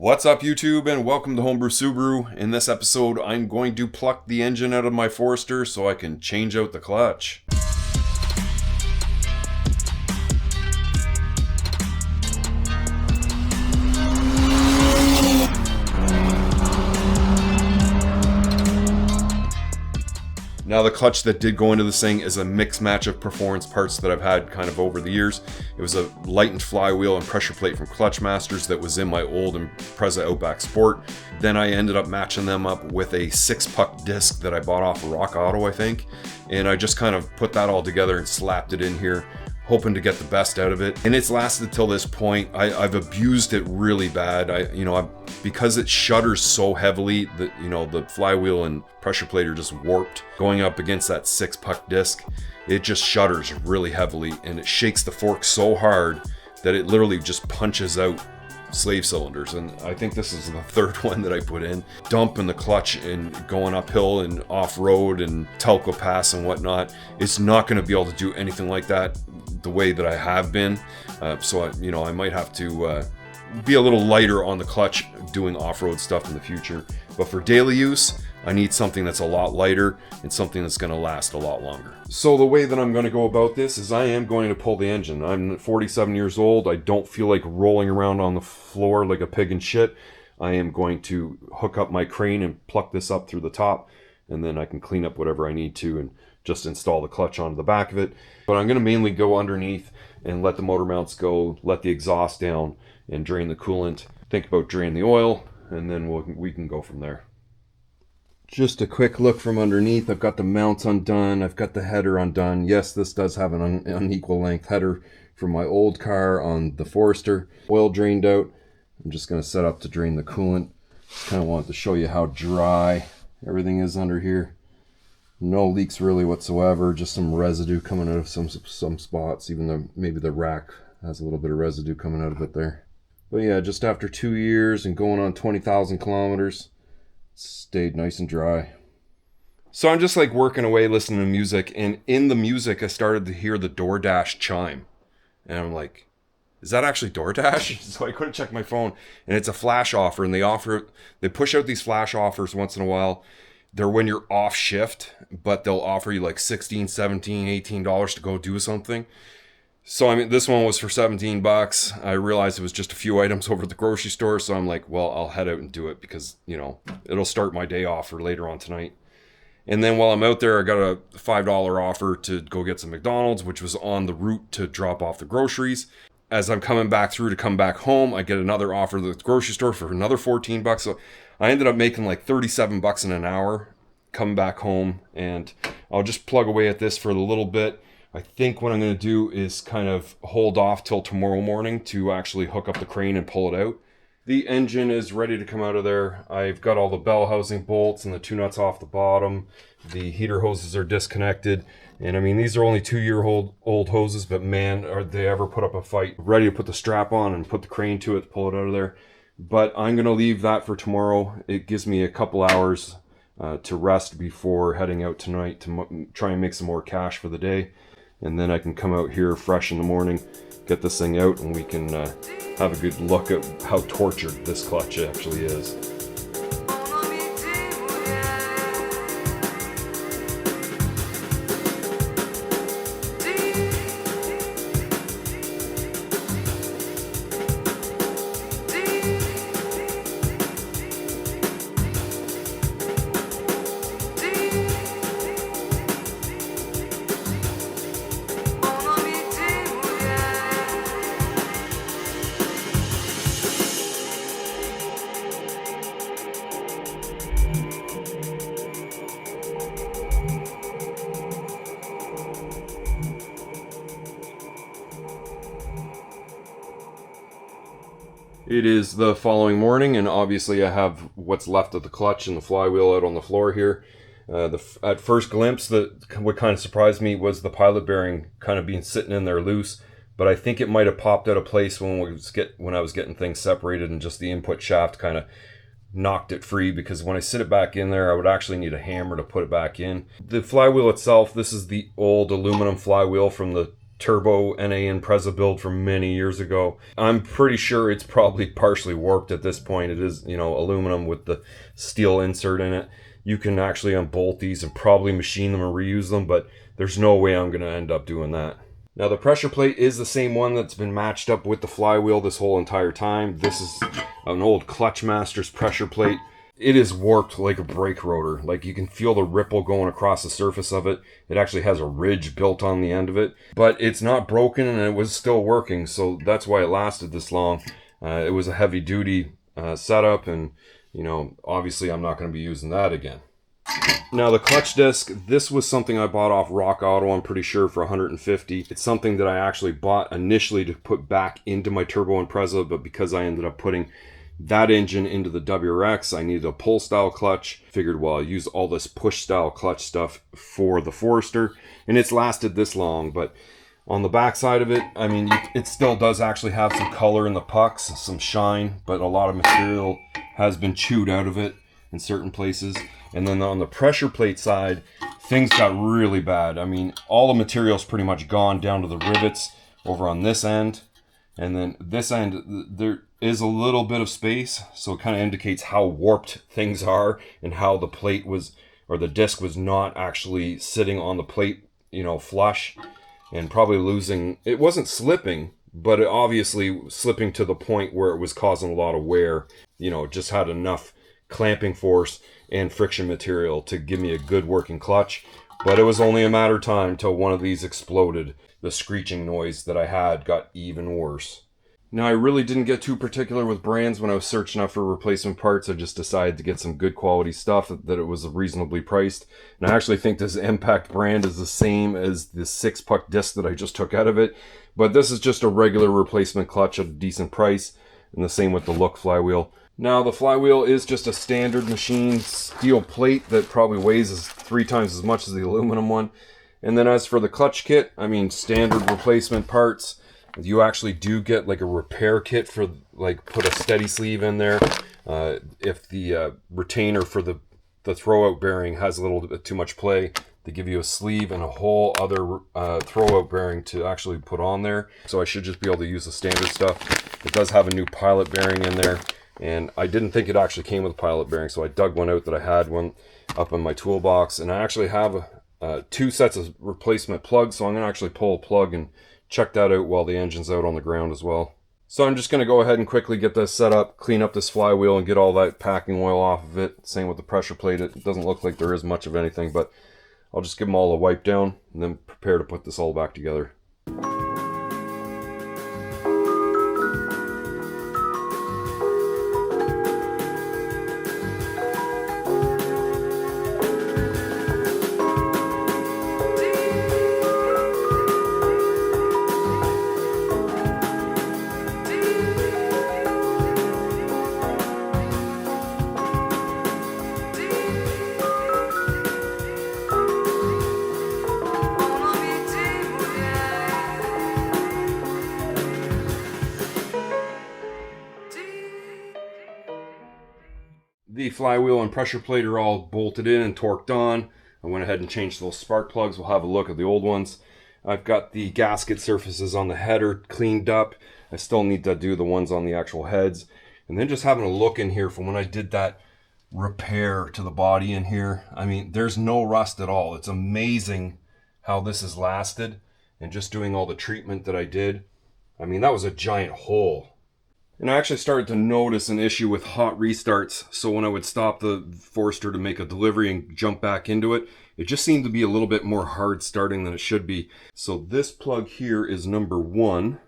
What's up YouTube, and welcome to Homebrew Subaru. In this episode I'm going to pluck the engine out of my Forester so I can change out the clutch. Now the clutch that did go into this thing is a mixed match of performance parts that I've had kind of over the years. It was a lightened flywheel and pressure plate from Clutch Masters that was in my old Impreza Outback Sport. Then I ended up matching them up with a 6-puck disc that I bought off of Rock Auto, I think. And I just kind of put that all together and slapped it in here, hoping to get the best out of it. And it's lasted till this point. I've abused it really bad. Because it shudders so heavily that, the flywheel and pressure plate are just warped. Going up against that 6-puck disc, it just shudders really heavily, and it shakes the fork so hard that it literally just punches out slave cylinders. And I think this is the third one that I put in. Dumping the clutch and going uphill and off-road and Telco Pass and whatnot, it's not going to be able to do anything like that the way that I have been. So I might have to be a little lighter on the clutch doing off-road stuff in the future. But for daily use, I need something that's a lot lighter and something that's going to last a lot longer. So the way that I'm going to go about this is I am going to pull the engine. I'm 47 years old. I don't feel like rolling around on the floor like a pig in shit. I am going to hook up my crane and pluck this up through the top, and then I can clean up whatever I need to and just install the clutch onto the back of it. But I'm going to mainly go underneath and let the motor mounts go, let the exhaust down, and drain the coolant. Think about draining the oil, and then we can go from there. Just a quick look from underneath. I've got the mounts undone. I've got the header undone. Yes, this does have an unequal length header from my old car on the Forester. Oil drained out. I'm just going to set up to drain the coolant. Kind of wanted to show you how dry everything is under here. No leaks really whatsoever. Just some residue coming out of some spots, even though maybe the rack has a little bit of residue coming out of it there. But yeah, just after 2 years and going on 20,000 kilometers, stayed nice and dry. So I'm just like working away listening to music, and in the music I started to hear the DoorDash chime, and I'm like, is that actually DoorDash? So I couldn't check my phone, and it's a flash offer, and they push out these flash offers once in a while. They're when you're off shift, but they'll offer you like $16, $17, $18 to go do something. So this one was for $17. I realized it was just a few items over at the grocery store, so I'm like, well, I'll head out and do it because, it'll start my day off for later on tonight. And then while I'm out there, I got a $5 offer to go get some McDonald's, which was on the route to drop off the groceries. As I'm coming back through to come back home, I get another offer at the grocery store for another $14. So I ended up making like $37 in an hour coming back home, and I'll just plug away at this for a little bit. I think what I'm going to do is kind of hold off till tomorrow morning to actually hook up the crane and pull it out. The engine is ready to come out of there. I've got all the bell housing bolts and the two nuts off the bottom. The heater hoses are disconnected. And these are only 2-year-old hoses, but man, are they ever put up a fight. Ready to put the strap on and put the crane to it to pull it out of there. But I'm going to leave that for tomorrow. It gives me a couple hours to rest before heading out tonight to try and make some more cash for the day. And then I can come out here fresh in the morning, get this thing out, and we can have a good look at how tortured this clutch actually is. It is the following morning, and obviously I have what's left of the clutch and the flywheel out on the floor here. At first glimpse, what kind of surprised me was the pilot bearing kind of being sitting in there loose, but I think it might have popped out of place when I was getting things separated, and just the input shaft kind of knocked it free, because when I sit it back in there, I would actually need a hammer to put it back in. The flywheel itself, this is the old aluminum flywheel from the Turbo Impreza build from many years ago. I'm pretty sure it's probably partially warped at this point. It is, you know, aluminum with the steel insert in it. You can actually unbolt these and probably machine them and reuse them, but there's no way I'm going to end up doing that. Now the pressure plate is the same one that's been matched up with the flywheel this whole entire time. This is an old Clutch Masters pressure plate. It is warped like a brake rotor. Like, you can feel the ripple going across the surface of it. It actually has a ridge built on the end of it, but it's not broken and it was still working, so that's why it lasted this long. It was a heavy duty setup, and you know, obviously I'm not going to be using that again. Now the clutch disc, this was something I bought off Rock Auto, I'm pretty sure, for 150. It's something that I actually bought initially to put back into my Turbo Impreza, but because I ended up putting that engine into the WRX, I needed a pull style clutch. Figured, well, I'll use all this push style clutch stuff for the Forester, and it's lasted this long. But on the back side of it, I mean, it still does actually have some color in the pucks, some shine, but a lot of material has been chewed out of it in certain places. And then on the pressure plate side, things got really bad. I mean, all the material's pretty much gone down to the rivets over on this end. And then this end, there is a little bit of space, so it kind of indicates how warped things are and how the plate was, or the disc was not actually sitting on the plate, you know, flush, and probably losing. It wasn't slipping, but it obviously slipping to the point where it was causing a lot of wear. You know, it just had enough clamping force and friction material to give me a good working clutch. But it was only a matter of time till one of these exploded. The screeching noise that I had got even worse. Now, I really didn't get too particular with brands when I was searching out for replacement parts. I just decided to get some good quality stuff, that it was reasonably priced. And I actually think this m-pact brand is the same as the 6-puck disc that I just took out of it. But this is just a regular replacement clutch at a decent price. And the same with the Look flywheel. Now, the flywheel is just a standard machine steel plate that probably weighs 3 times as much as the aluminum one. And then as for the clutch kit, I mean, standard replacement parts. You actually do get like a repair kit for, like, put a steady sleeve in there. If the retainer for the throwout bearing has a little bit too much play, they give you a sleeve and a whole other throwout bearing to actually put on there. So I should just be able to use the standard stuff. It does have a new pilot bearing in there, and I didn't think it actually came with a pilot bearing, so I dug one out that I had one up in my toolbox. And I actually have 2 sets of replacement plugs, so I'm going to actually pull a plug and check that out while the engine's out on the ground as well. So I'm just going to go ahead and quickly get this set up, clean up this flywheel, and get all that packing oil off of it. Same with the pressure plate. It doesn't look like there is much of anything, but I'll just give them all a wipe down and then prepare to put this all back together. The flywheel and pressure plate are all bolted in and torqued on. I went ahead and changed those spark plugs. We'll have a look at the old ones. I've got the gasket surfaces on the header cleaned up. I still need to do the ones on the actual heads. And then just having a look in here from when I did that repair to the body in here. I mean, there's no rust at all. It's amazing how this has lasted. And just doing all the treatment that I did. I mean, that was a giant hole. And I actually started to notice an issue with hot restarts. So when I would stop the Forester to make a delivery and jump back into it, it just seemed to be a little bit more hard starting than it should be. So this plug here is number 1,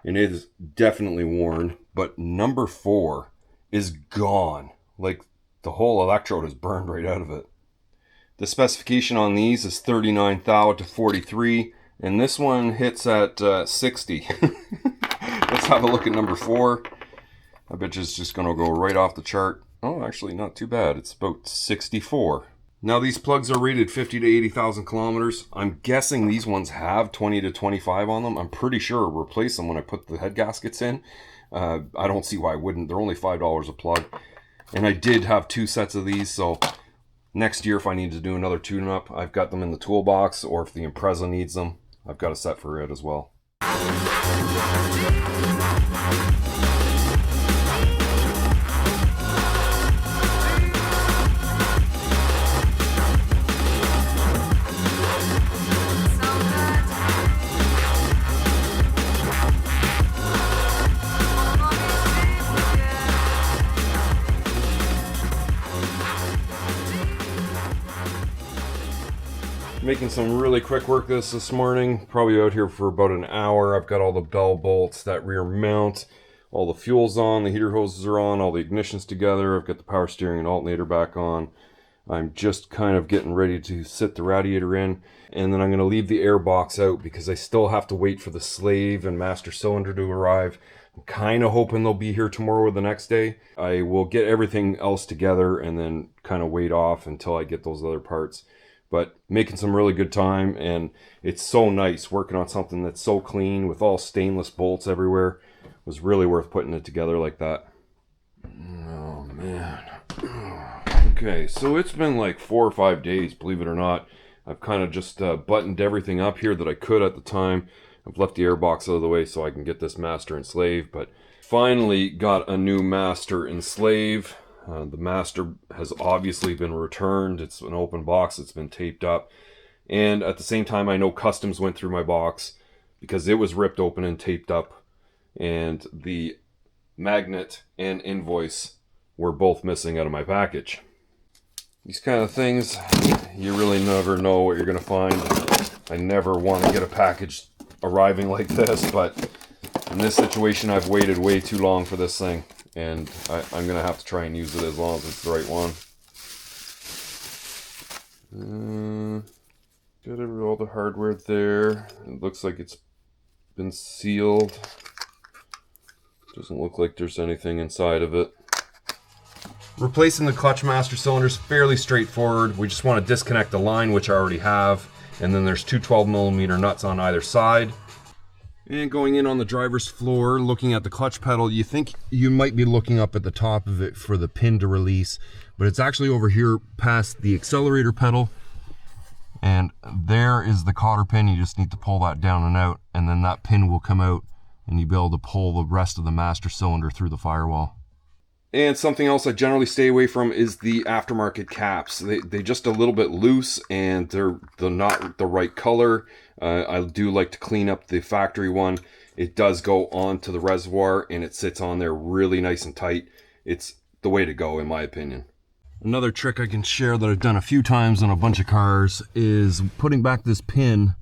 and it is definitely worn. But number 4 is gone. Like, the whole electrode is burned right out of it. The specification on these is 39 thou to 43, and this one hits at 60. Let's have a look at number 4. I bet you it's just going to go right off the chart. Oh, actually not too bad. It's about 64. Now these plugs are rated 50 to 80,000 kilometers. I'm guessing these ones have 20 to 25 on them. I'm pretty sure I'll replace them when I put the head gaskets in. I don't see why I wouldn't. They're only $5 a plug. And I did have 2 sets of these, so next year if I need to do another tune-up, I've got them in the toolbox, or if the Impreza needs them, I've got a set for it as well. Making some really quick work this morning. Probably out here for about an hour. I've got all the bell bolts, that rear mount, all the fuel's on, the heater hoses are on, all the ignitions together. I've got the power steering and alternator back on. I'm just kind of getting ready to sit the radiator in, and then I'm going to leave the air box out because I still have to wait for the slave and master cylinder to arrive. I'm kind of hoping they'll be here tomorrow or the next day. I will get everything else together and then kind of wait off until I get those other parts. But making some really good time, and it's so nice working on something that's so clean with all stainless bolts everywhere. It was really worth putting it together like that. Oh man. Okay, so it's been like 4 or 5 days, believe it or not. I've kind of just buttoned everything up here that I could at the time. I've left the airbox out of the way so I can get this master and slave, but finally got a new master and slave. The master has obviously been returned. It's an open box. It's been taped up. And at the same time, I know customs went through my box because it was ripped open and taped up. And the magnet and invoice were both missing out of my package. These kind of things, you really never know what you're going to find. I never want to get a package arriving like this, but in this situation, I've waited way too long for this thing. And I'm going to have to try and use it as long as it's the right one. Got all the hardware there. It looks like it's been sealed. Doesn't look like there's anything inside of it. Replacing the clutch master cylinder is fairly straightforward. We just want to disconnect the line, which I already have. And then there's two 12mm nuts on either side. And going in on the driver's floor, looking at the clutch pedal, you think you might be looking up at the top of it for the pin to release, but it's actually over here past the accelerator pedal. And there is the cotter pin. You just need to pull that down and out, and then that pin will come out and you'll be able to pull the rest of the master cylinder through the firewall. And something else I generally stay away from is the aftermarket caps. They're just a little bit loose and they're not the right color. I do like to clean up the factory one. It does go onto the reservoir and it sits on there really nice and tight. It's the way to go in my opinion. Another trick I can share that I've done a few times on a bunch of cars is putting back this pin.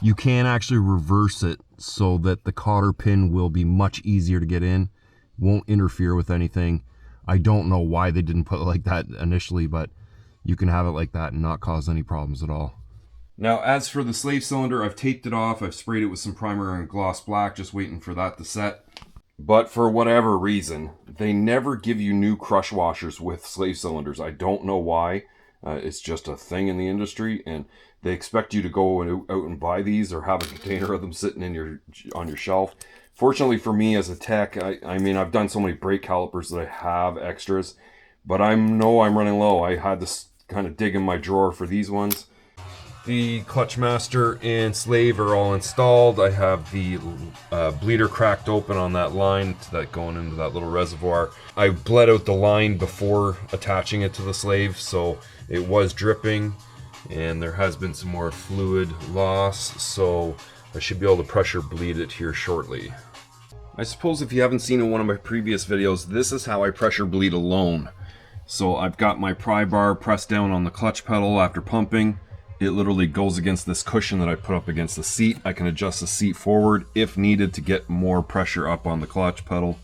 You can actually reverse it so that the cotter pin will be much easier to get in. Won't interfere with anything. I don't know why they didn't put it like that initially, but you can have it like that and not cause any problems at all. Now, as for the slave cylinder, I've taped it off. I've sprayed it with some primer and gloss black, just waiting for that to set. But for whatever reason, they never give you new crush washers with slave cylinders. I don't know why. It's just a thing in the industry, and they expect you to go out and buy these or have a container of them sitting in on your shelf. Fortunately for me as a tech, I mean, I've done so many brake calipers that I have extras, but I know I'm running low. I had to kind of dig in my drawer for these ones. The clutch master and slave are all installed. I have the bleeder cracked open on that line that going into that little reservoir. I bled out the line before attaching it to the slave, so it was dripping, and there has been some more fluid loss, so I should be able to pressure bleed it here shortly. I suppose if you haven't seen in one of my previous videos, this is how I pressure bleed alone. So I've got my pry bar pressed down on the clutch pedal after pumping. It literally goes against this cushion that I put up against the seat. I can adjust the seat forward if needed to get more pressure up on the clutch pedal.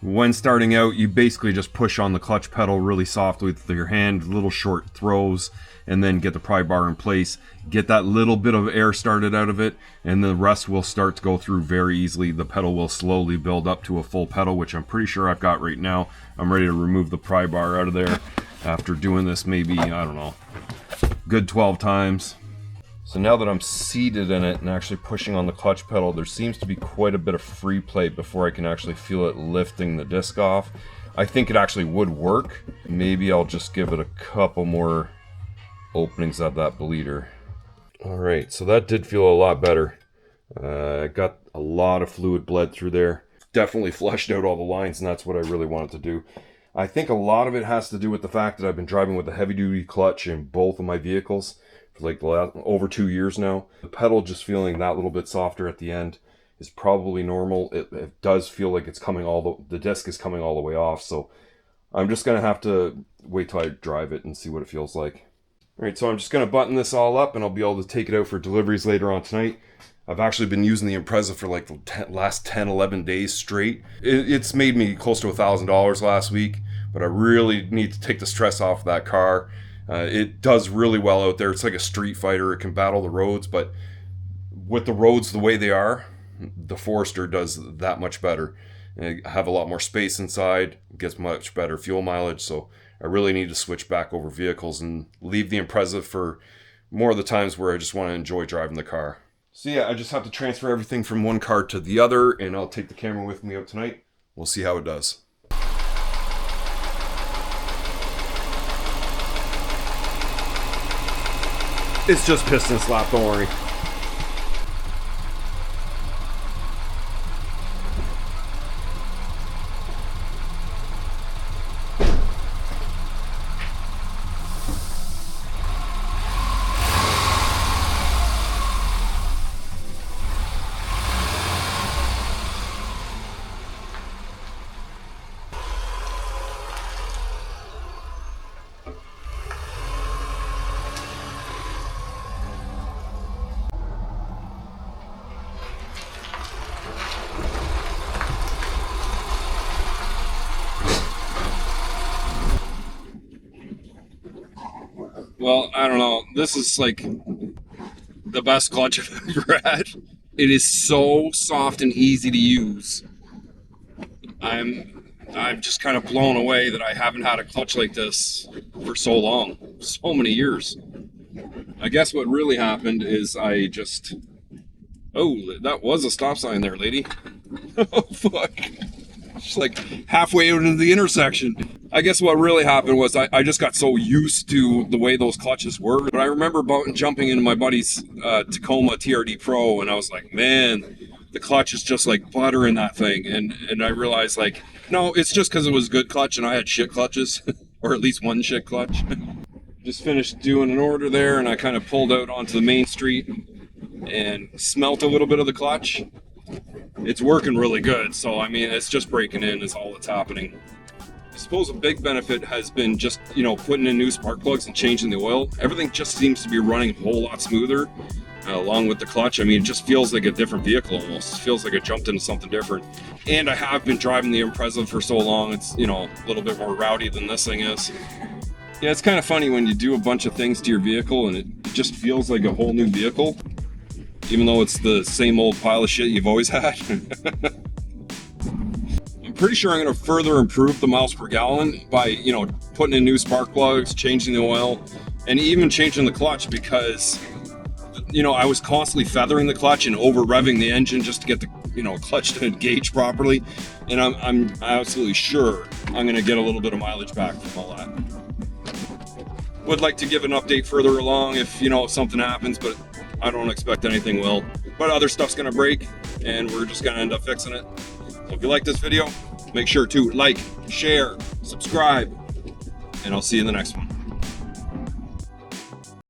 When starting out, you basically just push on the clutch pedal really softly with your hand, little short throws, and then get the pry bar in place. Get that little bit of air started out of it, and the rest will start to go through very easily. The pedal will slowly build up to a full pedal, which I'm pretty sure I've got right now. I'm ready to remove the pry bar out of there after doing this maybe, I don't know, good 12 times. So now that I'm seated in it and actually pushing on the clutch pedal, there seems to be quite a bit of free play before I can actually feel it lifting the disc off. I think it actually would work. Maybe I'll just give it a couple more openings of that bleeder. Alright, so that did feel a lot better. Got a lot of fluid bled through there. Definitely flushed out all the lines, and that's what I really wanted to do. I think a lot of it has to do with the fact that I've been driving with a heavy-duty clutch in both of my vehicles for like the last, over 2 years now. The pedal just feeling that little bit softer at the end is probably normal. It does feel like it's coming the disc is coming all the way off, so I'm just gonna have to wait till I drive it and see what it feels like. All right, so I'm just gonna button this all up and I'll be able to take it out for deliveries later on tonight. I've actually been using the Impreza for like the last 10, 11 days straight. It's made me close to $1,000 last week, but I really need to take the stress off of that car. It does really well out there. It's like a street fighter. It can battle the roads, but with the roads the way they are, the Forester does that much better. And I have a lot more space inside, gets much better fuel mileage, so I really need to switch back over vehicles and leave the Impreza for more of the times where I just want to enjoy driving the car. So yeah, I just have to transfer everything from one car to the other, and I'll take the camera with me out tonight. We'll see how it does. It's just piston slap, don't worry. Well, I don't know. This is like the best clutch I've ever had. It is so soft and easy to use. I'm just kind of blown away that I haven't had a clutch like this for so long, so many years. I guess what really happened is I just... Oh, that was a stop sign there, lady. Oh, fuck. Just like halfway out into the intersection. I guess what really happened was I just got so used to the way those clutches were. But I remember jumping into my buddy's Tacoma TRD Pro, and I was like, man, the clutch is just like butter in that thing. And I realized, like, no, it's just because it was good clutch and I had shit clutches, or at least one shit clutch. Just finished doing an order there, and I kind of pulled out onto the main street and smelt a little bit of the clutch. It's working really good, so I mean, it's just breaking in is all that's happening. I suppose a big benefit has been just, you know, putting in new spark plugs and changing the oil. Everything just seems to be running a whole lot smoother, along with the clutch. I mean, it just feels like a different vehicle almost. It feels like it jumped into something different. And I have been driving the Impreza for so long, it's, you know, a little bit more rowdy than this thing is. Yeah, it's kind of funny when you do a bunch of things to your vehicle and it just feels like a whole new vehicle, even though it's the same old pile of shit you've always had. I'm pretty sure I'm going to further improve the miles per gallon by, you know, putting in new spark plugs, changing the oil, and even changing the clutch, because, you know, I was constantly feathering the clutch and over revving the engine just to get the, you know, clutch to engage properly. And I'm absolutely sure I'm going to get a little bit of mileage back from all that. Would like to give an update further along if, you know, if something happens, but I don't expect anything will. But other stuff's gonna break, and we're just gonna end up fixing it. So if you like this video, make sure to like, share, subscribe, and I'll see you in the next one.